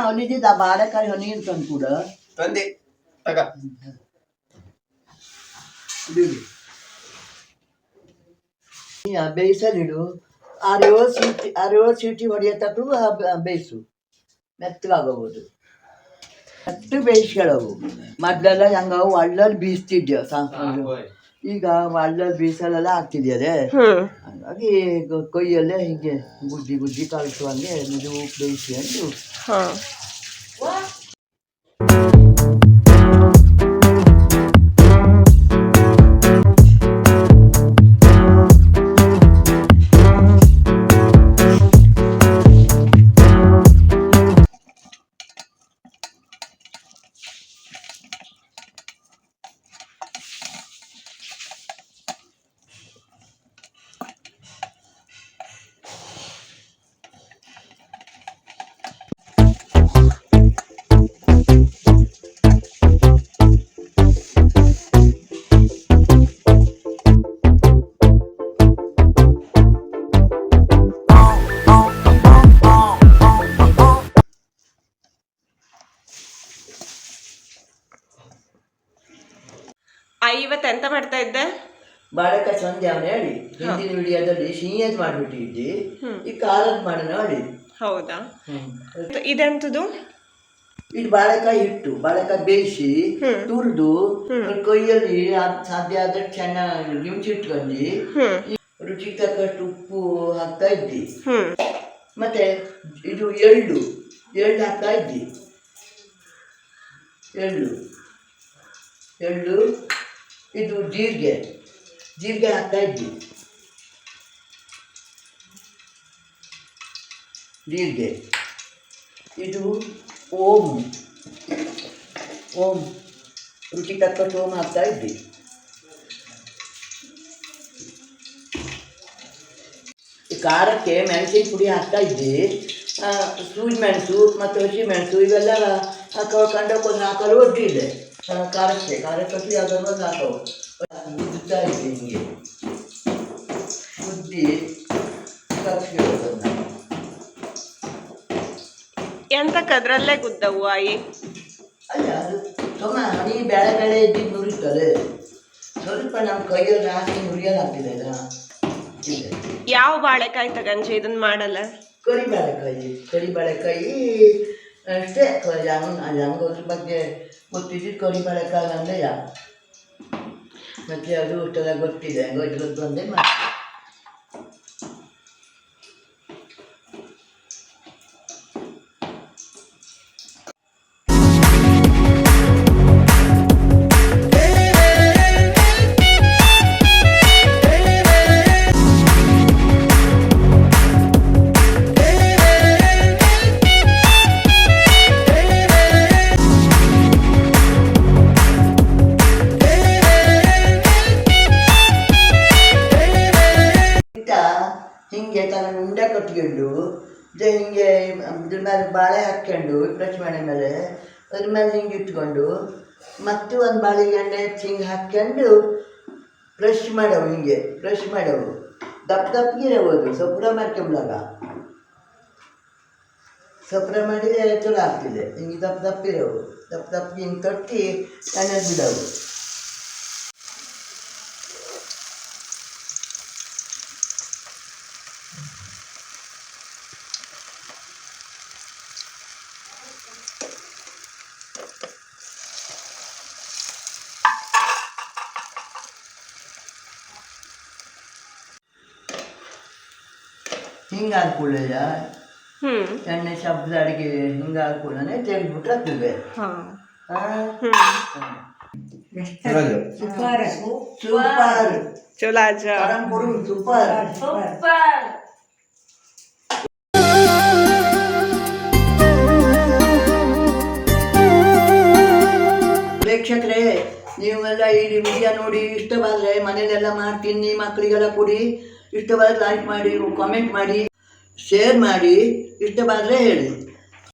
ಅವನಿದ್ದ ಬಾಳೆಕಾಯಿ ಹೊನಿಗಿನ ತಂದು ಕೂಡ ತಂದೆ ತಗ ಬೇಯಿಸಲಿಡು 6-7 ಸೀಟಿ ಹೊಡೆಯತಕ್ಕೂ ಬೇಯಿಸು ಮೆತ್ತಗಾಗಬಹುದು ಮೆತ್ತ ಬೇಯಿಸ್ಕೊಳ್ಳವು ಮೊದಲೆಲ್ಲ ಹೆಂಗ ಒಳ್ಳಲ್ಲಿ ಬೀಸ್ತಿದ್ಯೋ ಈಗ ಒಳ್ಳಲ್ಲಿ ಬೀಸಲೆಲ್ಲ ಆಗ್ತಿದ್ಯದೆ ಹಾಗಾಗಿ ಕೊಯ್ಯಲ್ಲೇ ಹೀಗೆ ಬುದ್ಧಿ ಕಳಿಸುವಂಗೆ ಇದು ಬೇಯಿಸ್ಕೊಂಡು ಇವತ್ತು ಎಂತ ಮಾಡ್ತಾ ಇದ್ದೆ ಬಾಳೆಕಾಯಿ ಸಂಜೆ ಅವನು ಹೇಳಿ ಹಿಂದಿನ ವಿಡಿಯೋದಲ್ಲಿ ಸಿಹಿಯದ್ ಮಾಡಿಬಿಟ್ಟಿದ್ದಿ ಈ ಖಾರದ್ ಮಾಡಿ ನೋಡಿ ಹೌದಾ ಇದೆಂತದು ಇದು ಬಾಳೆಕಾಯಿ ಇಟ್ಟು ಬಾಳೆಕಾಯಿ ಬೇಯಿಸಿ ತುರಿದು ಕೊಯ್ಯಲ್ಲಿ ಸಾಧ್ಯ ಆದ್ರೆ ಚೆನ್ನಾಗಿ ಗಿಮ್ಚಿಟ್ಕೊಂಡು ರುಚಿಗೆ ತಕ್ಕಷ್ಟು ಉಪ್ಪು ಹಾಕ್ತಾ ಇದ್ದಿ ಮತ್ತೆ ಇದು ಎಳ್ಳು ಹಾಕ್ತಾ ಇದ್ದಿ ಎಳ್ಳು ಇದು ಜೀರಿಗೆ ಹಾಕ್ತಾ ಇದ್ದಿ ಜೀರಿಗೆ ಇದು ಓಂ ರುಚಿ ತಕ್ಕಷ್ಟು ಓಂ ಹಾಕ್ತಾ ಇದ್ದಿ ಖಾರಕ್ಕೆ ಮೆಣಸಿನ ಪುಡಿ ಹಾಕ್ತಾ ಇದ್ದಿ ಸೂಜಿ ಮೆಣಸು ಮತ್ತು ಹಸಿ ಮೆಣಸು ಇವೆಲ್ಲ ಹಾಕೊಂಡು ಹಾಕಲು ಒಡ್ಡಿದೆ ಖಾರಕ್ಕೆ ಹಸಿ ಅದನ್ನು ಹಾಕೋ ಉದ್ದುತ್ತಾ ಇದ್ದೆ ಹಿಂಗೆ ಉದ್ದಿ ಕಲಿಸ್ಕೊಳ್ಳೋದನ್ನ ಎಂತಕ್ಕದ್ರಲ್ಲೇ ಗುದ್ದವು ಆಯಿ ಅಲ್ಲ ಅದು ಸುಮ್ಮ ಹನಿ ಬೇಳೆ ಇದ್ದಿದ್ದು ನುರಿತದೆ ಸ್ವಲ್ಪ ನಮ್ಮ ಕೈಯಲ್ಲಿ ಹಾಕಿ ನುರಿಯೋದಾಗ್ತಿದೆ ಯಾವ ಬಾಳೆಕಾಯಿ ತಗಂಜೆ ಇದನ್ನ ಮಾಡಲ್ಲ ಕರಿಬೇಳೆಕಾಯಿ ಅಷ್ಟೇ ಹಂಗೋದ್ರ ಬಗ್ಗೆ ಗೊತ್ತಿದ್ದು ಕರಿಬೇಳೆಕಾಯಿ ಅಂದರೆ ಮತ್ತೆ ಅದು ಅಷ್ಟೆಲ್ಲ ಗೊತ್ತಿದೆ ಹಂಗೋ ಇದ್ರದ್ದು ಒಂದೇ ಮಾಡಿ ಹಿಂಗೆ ತಗೊಂಡು ಉಂಡೆ ಕಟ್ಕೊಂಡು ಹಿಂಗೆ ಇದ್ರ ಮೇಲೆ ಬಾಳೆ ಹಾಕ್ಕೊಂಡು ಬ್ರಷ್ ಮಾಡಿ ಮೇಲೆ ಅದ್ರ ಮೇಲೆ ಹಿಂಗೆ ಇಟ್ಕೊಂಡು ಮತ್ತು ಒಂದು ಬಾಳೆಗೆ ಎಣ್ಣೆ ಹಿಂಗೆ ಹಾಕ್ಕೊಂಡು ಬ್ರಷ್ ಮಾಡವು ದಪ್ಪಗಿರಬಹುದು ಸೊಪ್ರ ಮಾಡ್ಕೊಂಬಾಗ ಸೊಪ್ರ ಮಾಡಿದರೆ ಚಲೋ ಆಗ್ತಿದೆ ಹಿಂಗೆ ದಪ್ಪಿರವು ದಪ್ಪಗೆ ಹಿಂಗೆ ಕಟ್ಟಿ ಎಣ್ಣೆ ಬಿಡವು ಹಿಂಗಾದ ಕೂಡಲೇ ಎಣ್ಣೆ ಶಬ್ದ ಅಡಿಗೆ ಹಿಂಗಾದ ಕೂಡಲೇ ತೆಗೆದ್ಬಿಟ್ಟು ಹಾಕ್ತಿದ್ದೆ ಪ್ರೇಕ್ಷಕರೇ ನೀವೆಲ್ಲ ಈ ವಿಡಿಯೋ ನೋಡಿ ಇಷ್ಟವಾದರೆ ಮನೇಲೆಲ್ಲ ಮಾಡ್ತೀನಿ ಮಕ್ಕಳಿಗೆಲ್ಲ ಕೊಡಿ ಇಷ್ಟವಾದರೆ ಲೈಕ್ ಮಾಡಿ ಕಾಮೆಂಟ್ ಮಾಡಿ ಶೇರ್ ಮಾಡಿ ಇಷ್ಟವಾದರೆ ಹೇಳಿ